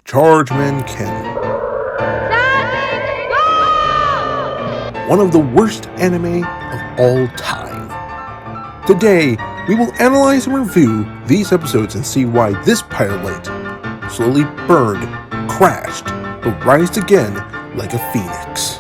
Chargeman Ken. One of the worst anime of all time. Today, we will analyze and review these episodes and see why this pirate light slowly burned, crashed, but rised again like a phoenix.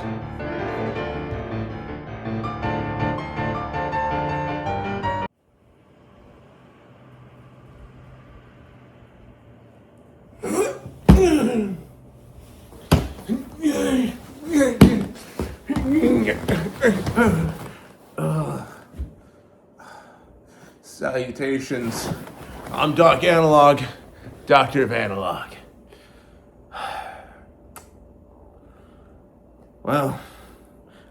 Salutations. I'm Doc Analog, Doctor of Analog. Well,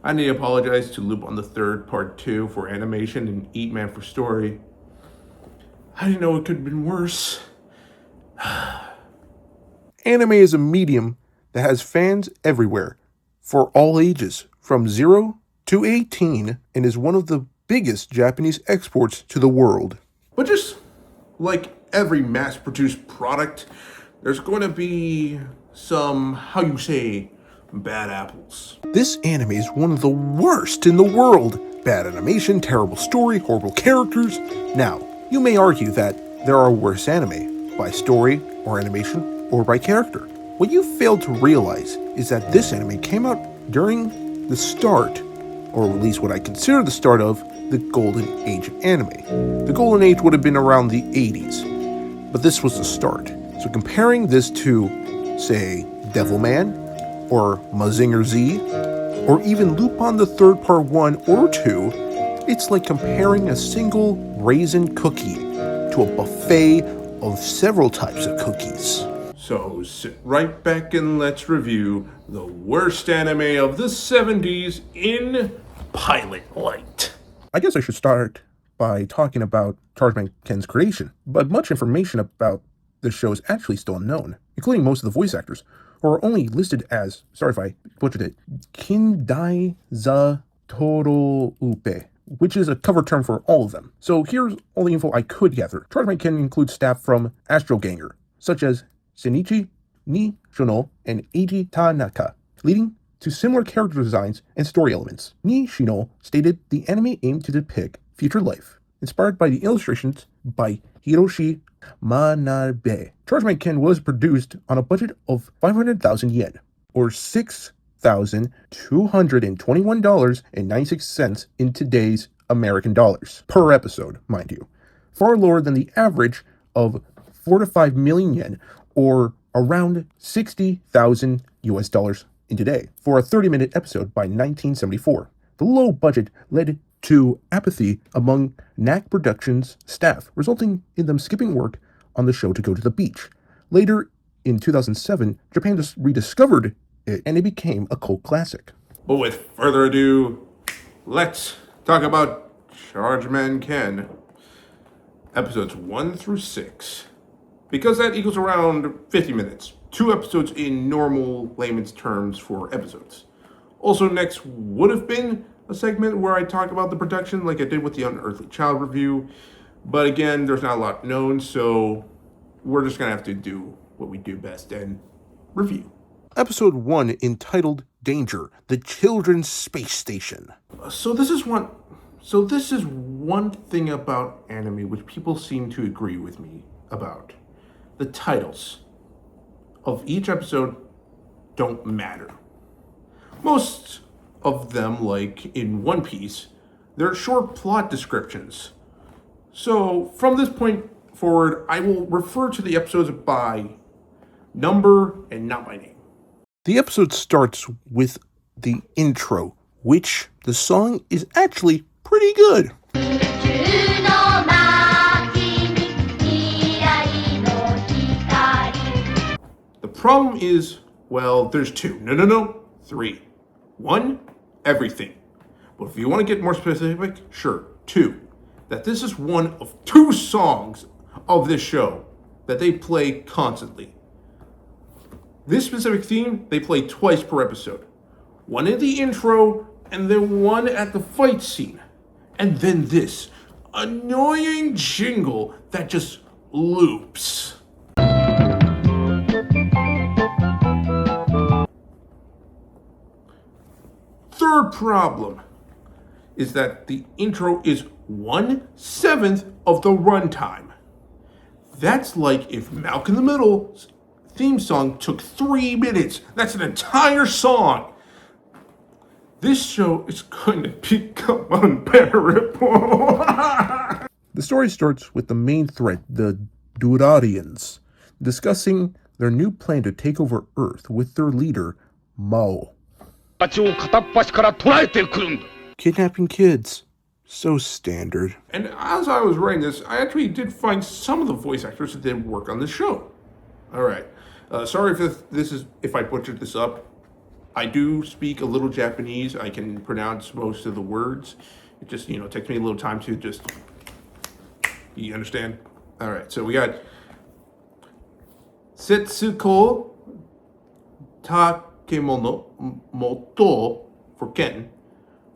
I need to apologize to Loop on the Third Part 2 for animation and Eat Man for story. I didn't know it could have been worse. Anime is a medium that has fans everywhere, for all ages, from 0 to 18, and is one of the biggest Japanese exports to the world. But just like every mass-produced product, there's going to be some, bad apples. This anime is one of the worst in the world. Bad animation, terrible story, horrible characters. Now, you may argue that there are worse anime, by story, or animation, or by character. What you fail to realize is that this anime came out during the start, or at least what I consider the start of, the golden age of anime. The golden age would have been around the 80s, but this was the start. So comparing this to, say, Devilman, or Mazinger Z, or even Lupin the Third Part 1 or 2, it's like comparing a single raisin cookie to a buffet of several types of cookies. So sit right back and let's review the worst anime of the 70s in Pilot Light. I guess I should start by talking about Chargeman Ken's creation, but much information about the show is actually still unknown, including most of the voice actors, who are only listed as, sorry if I butchered it, Kindai za Toro Upe, which is a cover term for all of them. So here's all the info I could gather. Chargeman Ken includes staff from Astro Ganger, such as Shinichi Ni Shono and Eiji Tanaka, leading to similar character designs and story elements. Ni Shino stated the anime aimed to depict future life, inspired by the illustrations by Hiroshi Manabe. Chargeman Ken was produced on a budget of 500,000 yen, or $6,221.96 in today's American dollars, per episode, mind you. Far lower than the average of 4 to 5 million yen, or around 60,000 US dollars in today, for a 30-minute episode by 1974. The low budget led to apathy among NAC Productions staff, resulting in them skipping work on the show to go to the beach. Later, in 2007, Japan just rediscovered it, and it became a cult classic. But with further ado, let's talk about Chargeman Ken, episodes 1 through 6. Because that equals around 50 minutes. 2 episodes in normal layman's terms for episodes. Also, next would have been a segment where I talk about the production like I did with the Unearthly Child review. But again, there's not a lot known, so we're just going to have to do what we do best and review. Episode 1, entitled Danger, the Children's Space Station. So this is one thing about anime which people seem to agree with me about. The titles of each episode don't matter. Most of them, like in One Piece, they're short plot descriptions. So from this point forward, I will refer to the episodes by number and not by name. The episode starts with the intro, which the song is actually pretty good. The problem is, well, there's 2. No, 3. 1, everything. But if you want to get more specific, sure, 2. That this is one of 2 songs of this show that they play constantly. This specific theme, they play twice per episode. One in the intro, and then one at the fight scene. And then this annoying jingle that just loops. third problem is that the intro is 1/7 of the runtime. That's like if Malcolm in the Middle's theme song took 3 minutes. That's an entire song. This show is going to become unbearable. The story starts with the main threat, the Durarians, discussing their new plan to take over Earth with their leader, Mao. Kidnapping kids. So standard. And as I was writing this, I actually did find some of the voice actors that did work on the show. All right. Sorry if I butchered this up. I do speak a little Japanese. I can pronounce most of the words. It just, takes me a little time to just... You understand? All right. So we got Setsuko Takemoto for Ken.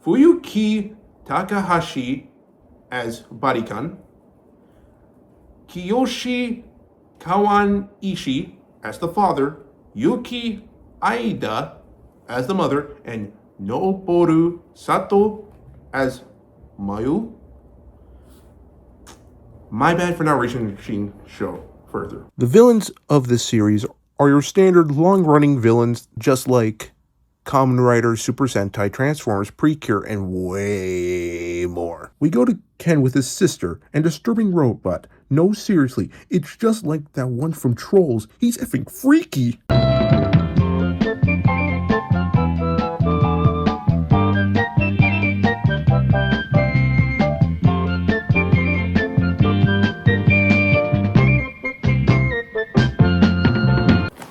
Fuyuki Takahashi as Barikan. Kiyoshi Kawanishi as the father. Yuki Aida as the mother. And Noboru Sato as Mayu. My bad for not researching show further. The villains of this series are your standard long-running villains, just like Kamen Rider, Super Sentai, Transformers, Precure, and way more. We go to Ken with his sister and disturbing robot. No, seriously, it's just like that one from Trolls. He's effing freaky.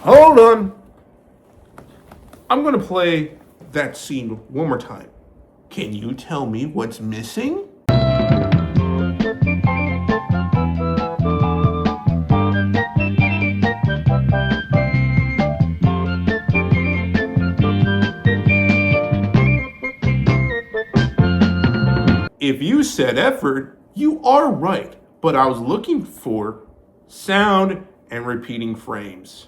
Hold on. I'm going to play that scene one more time. Can you tell me what's missing? If you said effort, you are right. But I was looking for sound and repeating frames.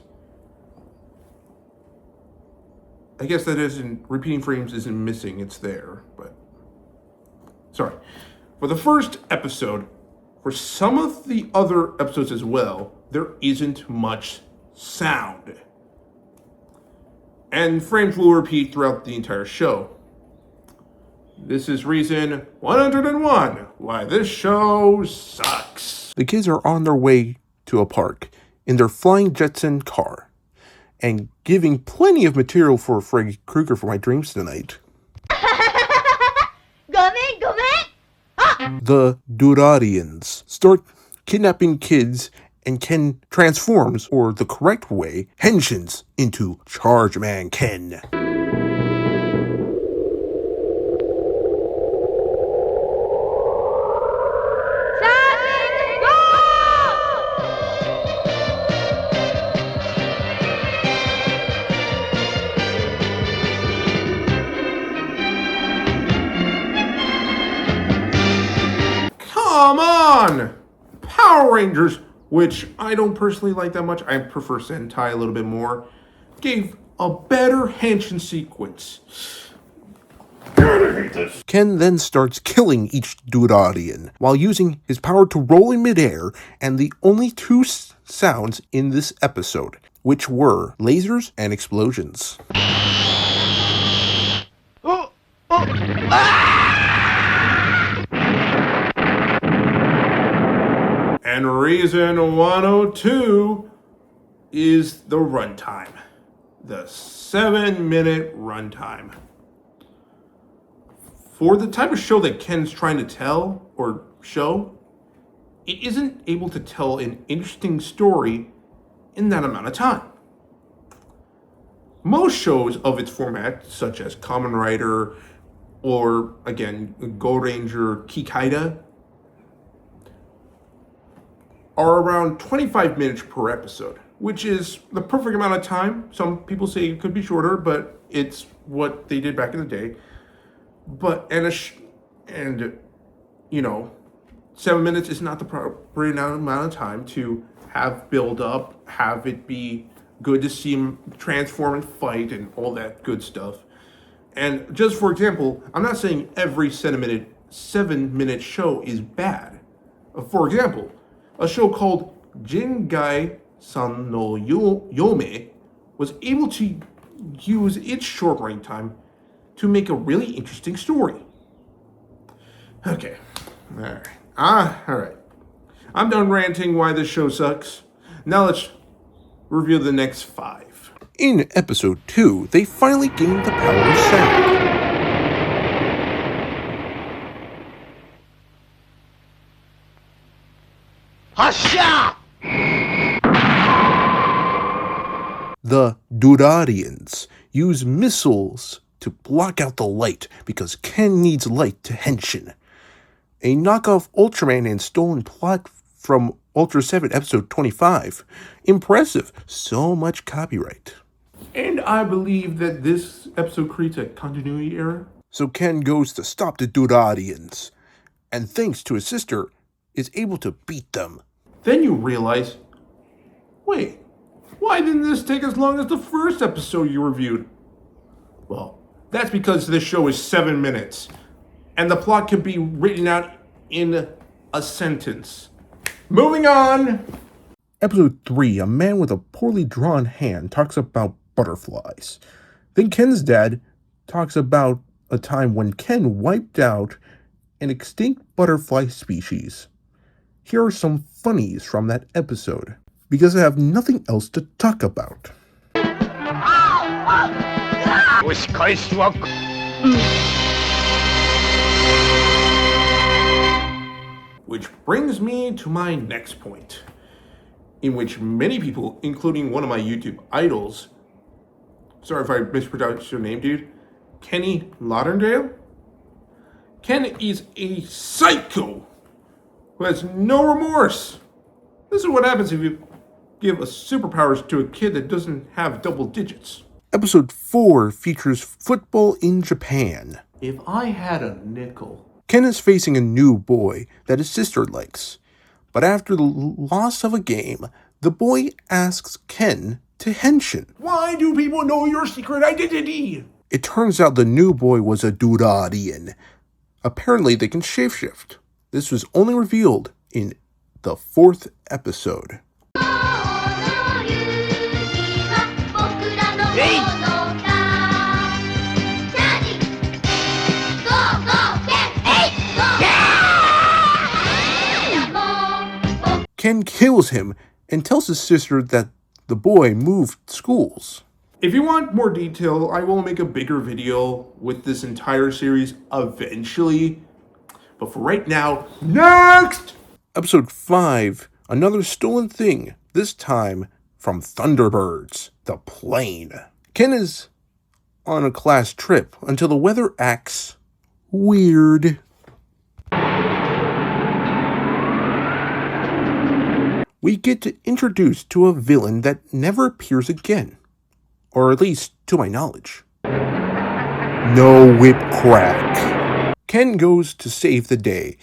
I guess that isn't, repeating frames isn't missing, it's there, but sorry. For the first episode, for some of the other episodes as well, there isn't much sound. And frames will repeat throughout the entire show. This is reason 101 why this show sucks. The kids are on their way to a park in their flying Jetson car and giving plenty of material for Freddy Krueger for my dreams tonight. The Durarians start kidnapping kids and Ken transforms, or the correct way, henshins into Chargeman Ken. Come on! Power Rangers, which I don't personally like that much, I prefer Sentai a little bit more, gave a better henshin sequence. Ken then starts killing each Durarian while using his power to roll in midair, and the only two sounds in this episode, which were lasers and explosions. And reason 102 is the runtime. The 7-minute runtime. For the type of show that Ken's trying to tell or show, it isn't able to tell an interesting story in that amount of time. Most shows of its format, such as Kamen Rider or, again, Go Ranger Kikaida, are around 25 minutes per episode, which is the perfect amount of time. Some people say it could be shorter, but it's what they did back in the day. But, 7 minutes is not the appropriate amount of time to have build up, have it be good to see him transform and fight and all that good stuff. And just for example, I'm not saying every 7-minute show is bad. For example, a show called Jingai San no Yome was able to use its short running time to make a really interesting story. Okay, alright. Alright. I'm done ranting why this show sucks. Now let's review the next 5. In episode 2, they finally gained the power of sound. Hasha! The Durarians use missiles to block out the light because Ken needs light to henshin. A knockoff Ultraman and stolen plot from Ultra 7 episode 25. Impressive. So much copyright. And I believe that this episode creates a continuity error. So Ken goes to stop the Durarians, and thanks to his sister, is able to beat them. Then you realize, wait, why didn't this take as long as the first episode you reviewed? Well, that's because this show is 7 minutes, and the plot can be written out in a sentence. Moving on! Episode 3, a man with a poorly drawn hand talks about butterflies. Then Ken's dad talks about a time when Ken wiped out an extinct butterfly species. Here are some funnies from that episode, because I have nothing else to talk about. Which brings me to my next point, in which many people, including one of my YouTube idols, sorry if I mispronounced your name, dude, Kenny Lauderdale? Ken is a psycho who has no remorse. This is what happens if you give a superpowers to a kid that doesn't have double digits. Episode 4 features football in Japan. If I had a nickel. Ken is facing a new boy that his sister likes. But after the loss of a game, the boy asks Ken to henshin. Why do people know your secret identity? It turns out the new boy was a Durarian. Apparently they can shapeshift. This was only revealed in the 4th episode. Ken kills him and tells his sister that the boy moved schools. If you want more detail, I will make a bigger video with this entire series eventually. But for right now, next! Episode 5, another stolen thing, this time from Thunderbirds, the plane. Ken is on a class trip until the weather acts weird. We get introduced to a villain that never appears again. Or at least, to my knowledge. No whip crack. Ken goes to save the day,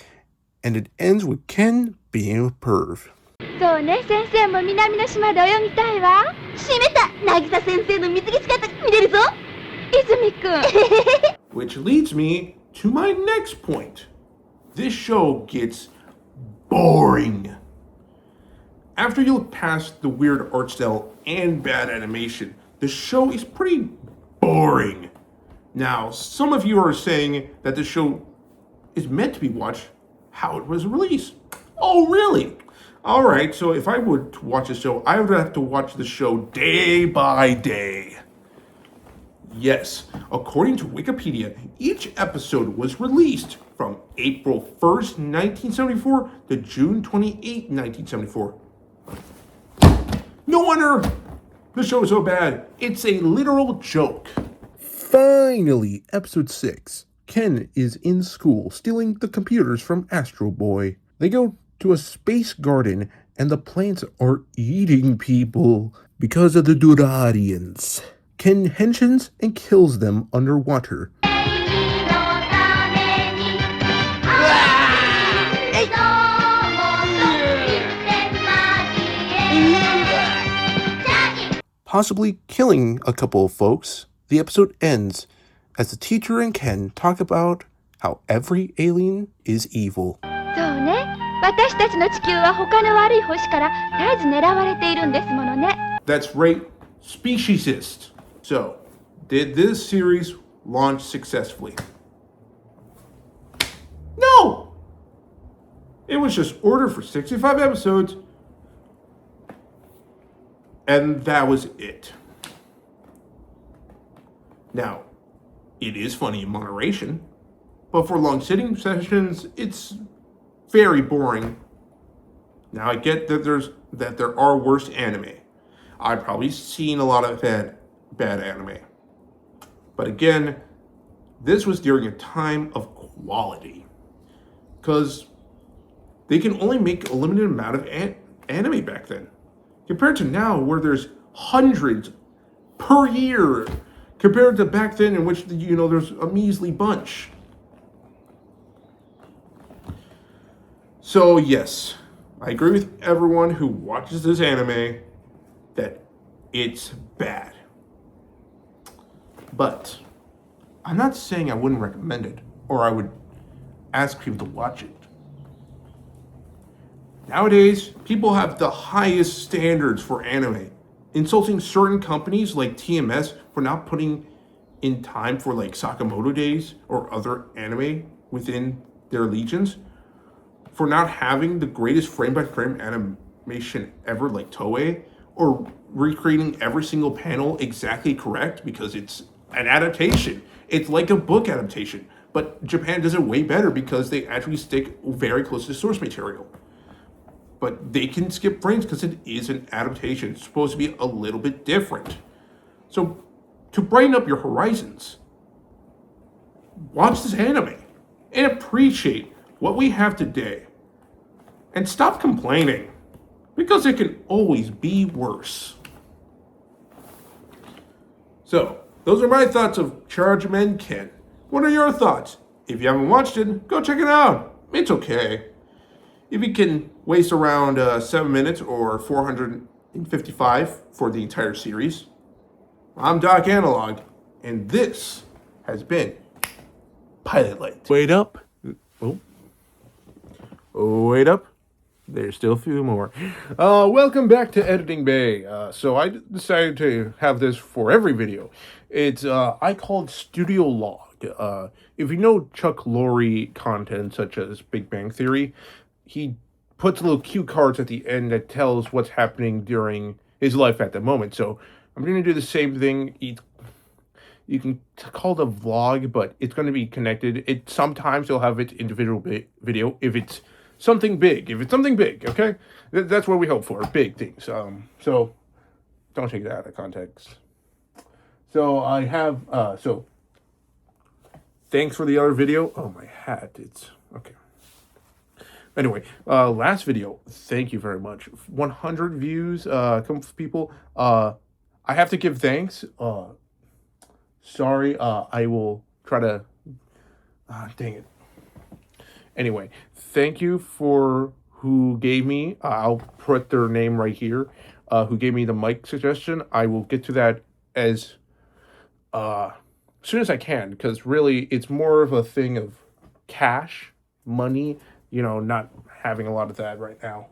and it ends with Ken being a perv. そうね、先生も南の島で泳ぎたいわ。閉めた。渚先生の水着姿見れるぞ。泉くん。Which leads me to my next point. This show gets boring. After you look past the weird art style and bad animation, the show is pretty boring. Now, some of you are saying that the show is meant to be watched how it was released. Oh, really? Alright, so if I would watch a show, I would have to watch the show day by day. Yes, according to Wikipedia, each episode was released from April 1st, 1974 to June 28, 1974. No wonder the show is so bad. It's a literal joke. Finally, episode 6. Ken is in school stealing the computers from Astro Boy. They go to a space garden and the plants are eating people because of the Durarians. Ken henshins and kills them underwater. Possibly killing a couple of folks. The episode ends as the teacher and Ken talk about how every alien is evil. そうね。私たちの地球は他の悪い星から絶えず狙われているんですものね。That's right, speciesist. So, did this series launch successfully? No! It was just ordered for 65 episodes, and that was it. Now, it is funny in moderation, but for long sitting sessions, it's very boring. Now, I get that there are worse anime. I've probably seen a lot of bad anime. But again, this was during a time of quality. Because they can only make a limited amount of anime back then. Compared to now, where there's hundreds per year. Compared to back then, in which, there's a measly bunch. So, yes, I agree with everyone who watches this anime that it's bad. But I'm not saying I wouldn't recommend it or I would ask people to watch it. Nowadays, people have the highest standards for anime, insulting certain companies like TMS for not putting in time for like Sakamoto Days or other anime within their legions, for not having the greatest frame-by-frame animation ever like Toei, or recreating every single panel exactly correct because it's an adaptation. It's like a book adaptation, but Japan does it way better because they actually stick very close to source material. But they can skip frames because it is an adaptation. It's supposed to be a little bit different. So, to brighten up your horizons, watch this anime and appreciate what we have today. And stop complaining, because it can always be worse. So, those are my thoughts of Chargeman Ken. What are your thoughts? If you haven't watched it, go check it out. It's okay. If you can waste around 7 minutes or 455 for the entire series, I'm Doc Analog, and this has been Pilot Light. Wait up. Wait up. There's still a few more. Welcome back to Editing Bay. So I decided to have this for every video. It's I called Studio Log. If you know Chuck Lorre content such as Big Bang Theory, he puts little cue cards at the end that tells what's happening during his life at the moment. So I'm going to do the same thing. You can call it a vlog, but it's going to be connected. Sometimes you'll have its individual video if it's something big. Okay? That's what we hope for, big things. So don't take that out of context. So I have, thanks for the other video. Oh, my hat, it's, okay. Anyway, last video, thank you very much. 100 views, come from people. I have to give thanks. Sorry, I will try to, dang it. Anyway, thank you for who gave me, I'll put their name right here, who gave me the mic suggestion. I will get to that as soon as I can, because really it's more of a thing of cash, money, not having a lot of that right now.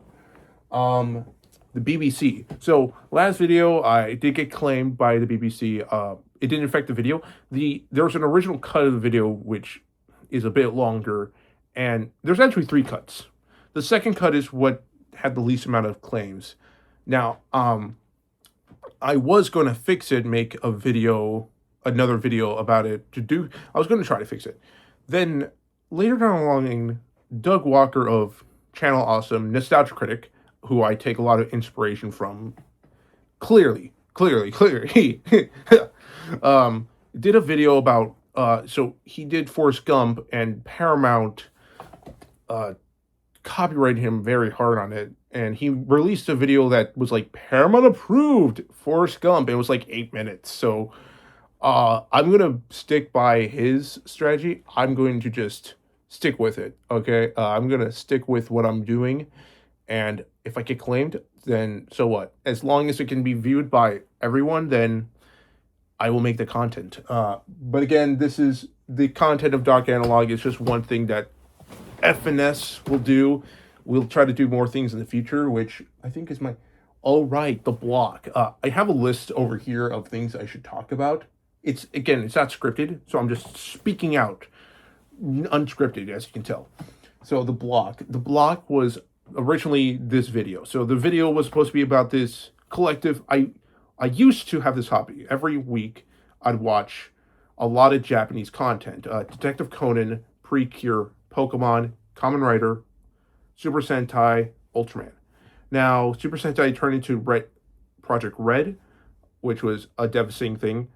The BBC. So last video, I did get claimed by the BBC. It didn't affect the video. There's an original cut of the video which is a bit longer, and there's actually 3 cuts. The second cut is what had the least amount of claims. Now, I was going to fix it, make another video about it I was going to try to fix it. Then later down the line, Doug Walker of Channel Awesome, Nostalgia Critic, who I take a lot of inspiration from, clearly, did a video about, so he did Forrest Gump, and Paramount copyrighted him very hard on it, and he released a video that was like, Paramount approved Forrest Gump. It was like 8 minutes, so I'm going to stick by his strategy. I'm going to just stick with it, okay? I'm going to stick with what I'm doing, and if I get claimed, then so what? As long as it can be viewed by everyone, then I will make the content. But again, this is the content of Doc Analog is just one thing that FNS will do. We'll try to do more things in the future, which I think is my... All right, the block. I have a list over here of things I should talk about. It's not scripted, so I'm just speaking out. Unscripted, as you can tell. So the block. The block was originally this video. So the video was supposed to be about this collective. I used to have this hobby. Every week, I'd watch a lot of Japanese content. Detective Conan, Precure, Pokemon, Kamen Rider, Super Sentai, Ultraman. Now, Super Sentai turned into Project Red, which was a devastating thing.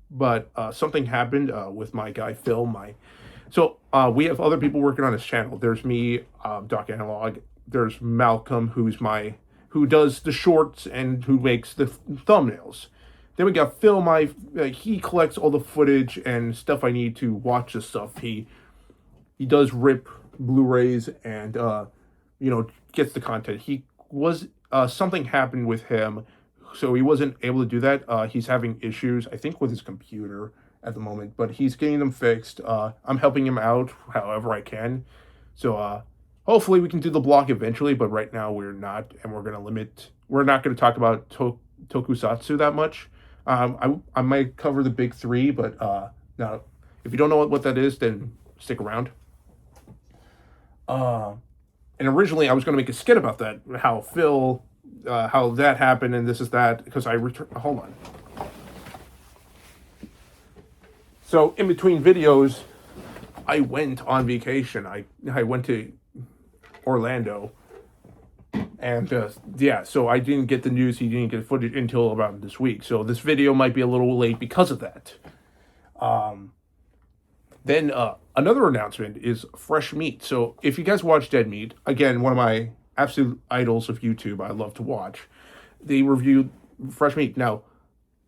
But something happened with my guy Phil. So we have other people working on this channel. There's me, Doc Analog. There's Malcolm, who does the shorts and who makes the thumbnails. Then we got Phil, he collects all the footage and stuff I need to watch the stuff. He does rip Blu-rays and gets the content. Something happened with him, so he wasn't able to do that. He's having issues, I think, with his computer at the moment, but he's getting them fixed. I'm helping him out however I can. So hopefully we can do the block eventually, but right now we're not, and we're not going to talk about tokusatsu that much. I might cover the big three, but now if you don't know what that is, then stick around. And originally I was going to make a skit about that, how that happened and this is that, because hold on. So in between videos, I went on vacation. I went to Orlando, and so I didn't get the news. He didn't get footage until about this week. So this video might be a little late because of that. Then another announcement is Fresh Meat. So if you guys watch Dead Meat, again, one of my absolute idols of YouTube, I love to watch, they reviewed Fresh Meat. Now,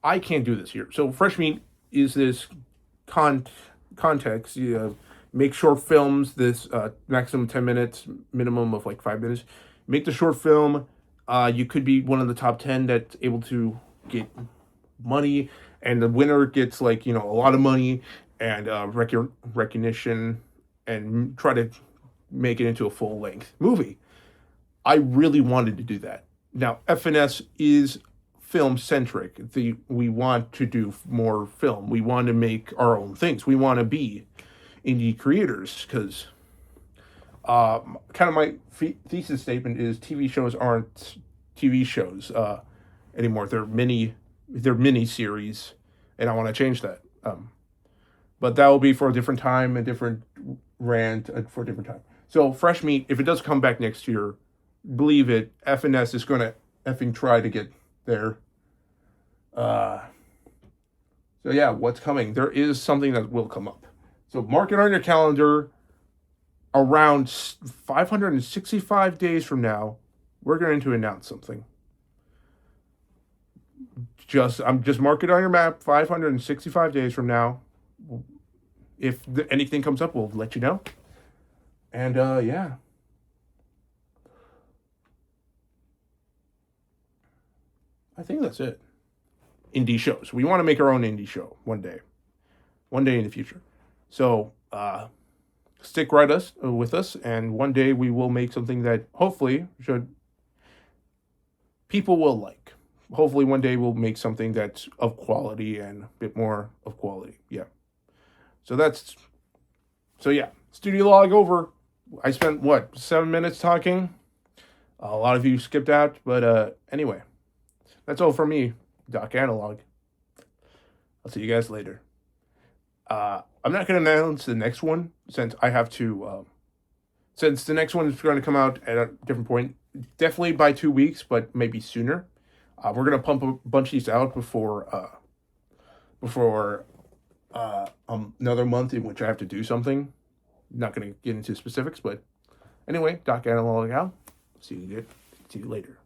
I can't do this here. So Fresh Meat is this context. Make short films, this maximum 10 minutes, minimum of like 5 minutes. Make the short film. You could be one of the top 10 that's able to get money, and the winner gets a lot of money and recognition, and try to make it into a full-length movie. I really wanted to do that. Now, FNS is film-centric. We want to do more film. We want to make our own things. We want to be indie creators, because kind of my thesis statement is TV shows aren't TV shows anymore. They're mini series, and I want to change that. But that will be for a different time, a different rant for a different time. So Fresh Meat, if it does come back next year, believe it, FNS is going to effing try to get there. So yeah, what's coming? There is something that will come up. So mark it on your calendar. Around 565 days from now, we're going to announce something. Just mark it on your map. 565 days from now, if anything comes up, we'll let you know. And yeah. I think that's it. Indie shows. We want to make our own indie show one day in the future. So stick with us, and one day we will make something that hopefully people will like. Hopefully one day we'll make something that's of quality and a bit more of quality. Yeah. So yeah, studio log over. I spent 7 minutes talking. A lot of you skipped out, but anyway, that's all from me, Doc Analog. I'll see you guys later. I'm not going to announce the next one since I have to, since the next one is going to come out at a different point, definitely by 2 weeks, but maybe sooner. We're going to pump a bunch of these out before another month in which I have to do something. Not going to get into specifics, but anyway, Doc Analog out. See you later.